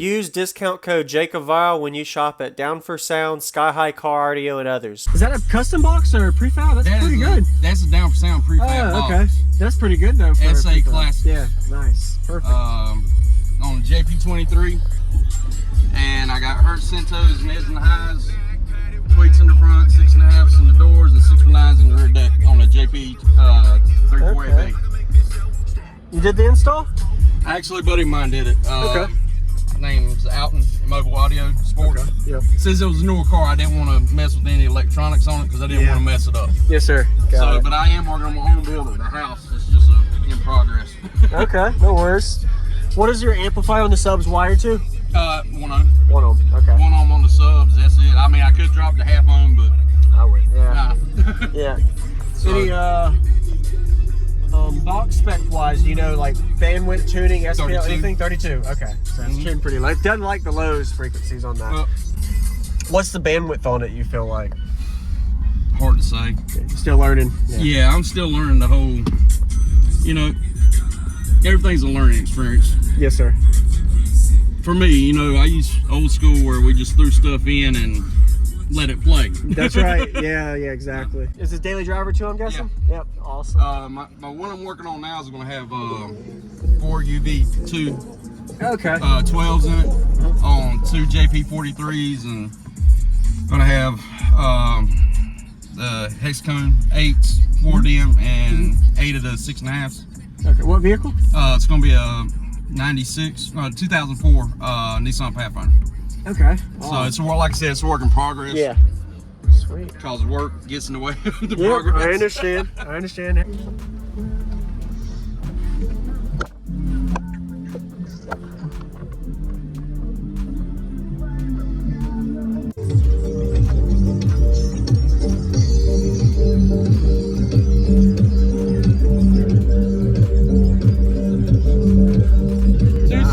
Use discount code JacobViral when you shop at Down for Sound, SkyHigh Car Audio, and others. Is that a custom box or a prefab? That's pretty good. That's a Down for Sound prefab box. Okay. That's pretty good though. For SA Classic. Yeah, nice. Perfect. On the JP23. And I got Hertz Centos, mids and highs, tweaks in the front, 6.5s in the doors, and 6.9s in the rear deck on the JP 34FA. You did the install? Actually, a buddy of mine did it. Okay. Name's Alton, Mobile Audio Sports. Okay. Yep. Since it was a newer car, I didn't want to mess with any electronics on it because I didn't want to mess it up. Yes, sir. But I am working on my own building. The house is just in progress. Okay, no worries. What is your amplifier on the subs wired to? 1 ohm. 1 ohm. Okay. 1 ohm on the subs. That's it. I mean, I could drop to half ohm, but I would. Yeah. nah. Yeah. So, any box spec wise, you know, like bandwidth tuning, SPL, 32. anything? 32. Okay. So it's tuned pretty low. It doesn't like the lows frequencies on that. What's the bandwidth on it? You feel like? Hard to say. Still learning. Yeah, I'm still learning the whole. You know, everything's a learning experience. Yes, sir. For me, you know, I use old school where we just threw stuff in and let it play. That's right. Yeah, exactly. Is this daily driver too, I'm guessing? Yeah. Yep, awesome. My one I'm working on now is going to have 4 UV2 12s in it on 2 JP43s, and going to have the Hexacone 8s, 4 of them, and 8 of the 6.5s. Okay, what vehicle? It's going to be a 2004 Nissan Pathfinder. Okay. So it's, like I said, it's a work in progress. Yeah. Sweet. Because work gets in the way of the Yeah, progress. I understand. I understand.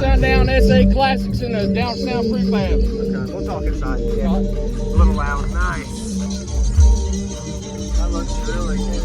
Sundown SA Classics in the Down Sound prefab. Okay, we'll talk inside. Yeah. A little loud. Nice. That looks really good.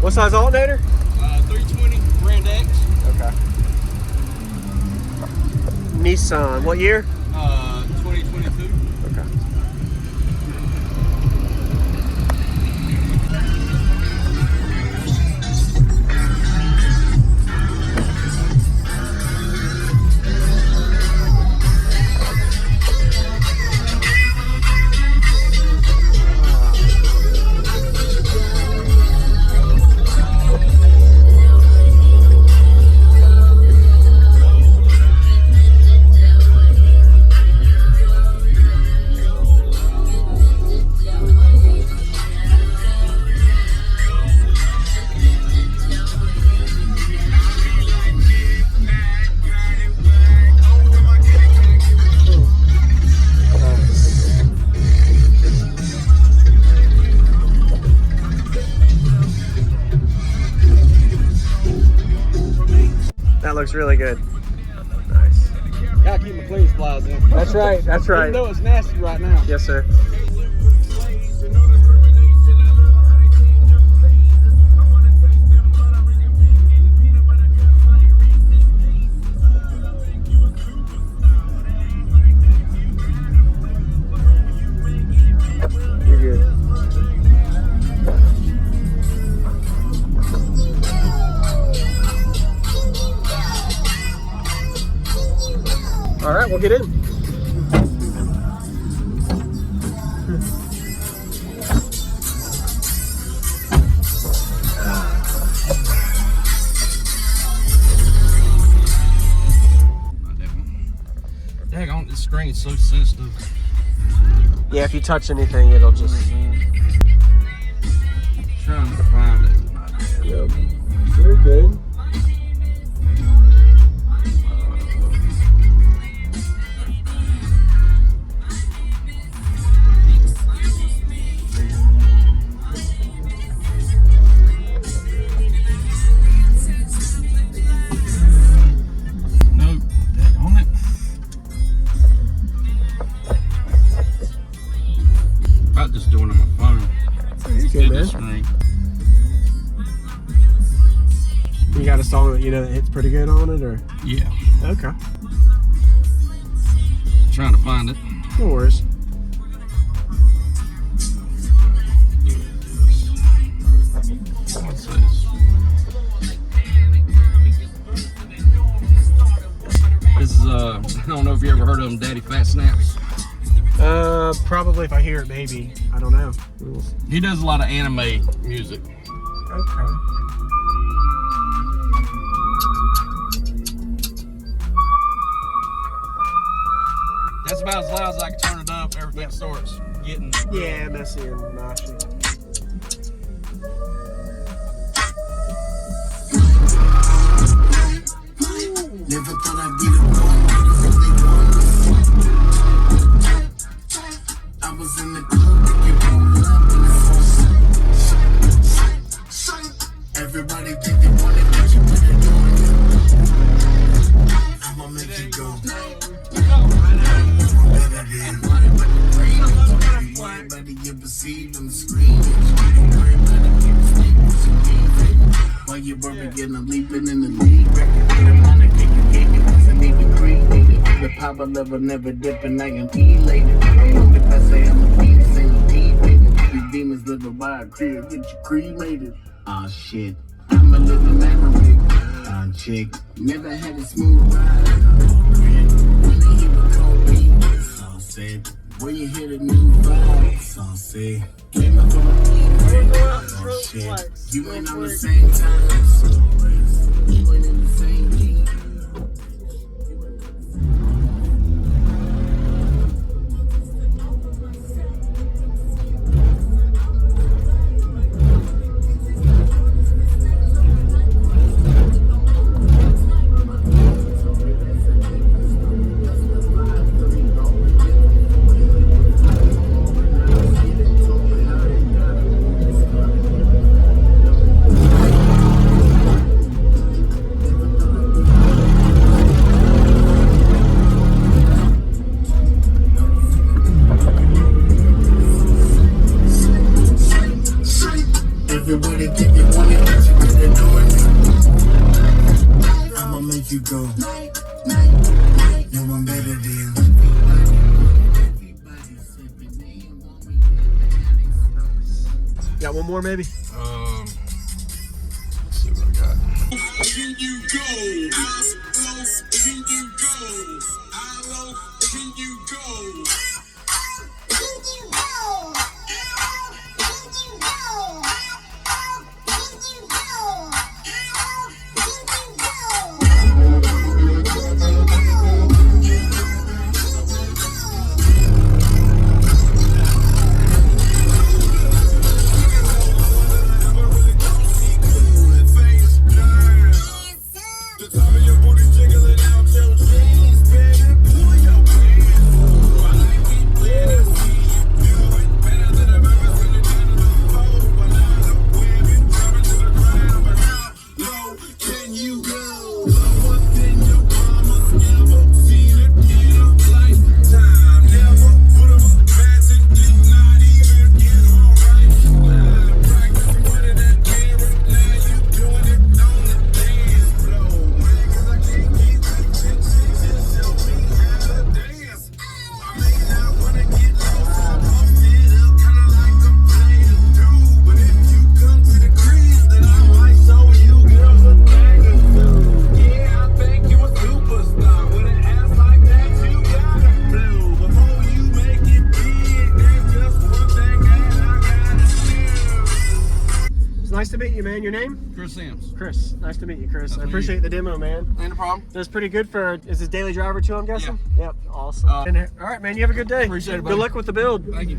What size alternator? 320 Brand X. Okay. Nissan. What year? 2022. Okay. That looks really good. Nice. Gotta keep my clean supplies in. That's right. That's right. Even though it's nasty right now. Yes, sir. You're good. All right, we'll get in. This screen is so sensitive. Yeah, if you touch anything, it'll just. Trying to find it. Yep. You're good. No, on it. About just doing it on my phone. You're good, man. Screen. You got a song that you know that hits pretty good on it, or? Yeah. Okay. Trying to find it. No worries. What's this? This is I don't know if you ever heard of them, Daddy Fat Snaps. Probably if I hear it, maybe. I don't know. He does a lot of anime music. Okay. That's about as loud as I can turn it up. Everything starts getting. Yeah, messy and noshy. Never thought I'd be the one. I was in the club to get rolled up in the phone. Everybody think they want it, but you put it on. I'ma make you go. Everybody get perceived on the screen. While you working, I'm leaping in the lead. The power level never dipping, I am elated. I'm on the best, say I'm a beast, ain't no baby. These demons live a wild crib, get you cremated. Aw shit, I'm a living memory. Chick, never had a smooth ride. When they hear a cold beat, so said. When you hear the new vibe, so say. Came up from a beat, oh shit. You ain't on the same time, so you ain't in the same beat. Everybody think you want it, but you really doing it. I'ma make you go. No one better than. Got one more, maybe? Let's see what I got. Can you go? How low can you go? How low can you go? The top of your booty jiggling out your jeans, baby. you, man. Your name? Chris Sims. Chris. Nice to meet you, Chris. Nice I to meet appreciate you. the demo, man. Ain't a problem. That's pretty good for, is his daily driver too, I'm guessing? Yeah. Yep, awesome. All right, man, you have a good day. Appreciate it, Good buddy. luck with the build. Thank you.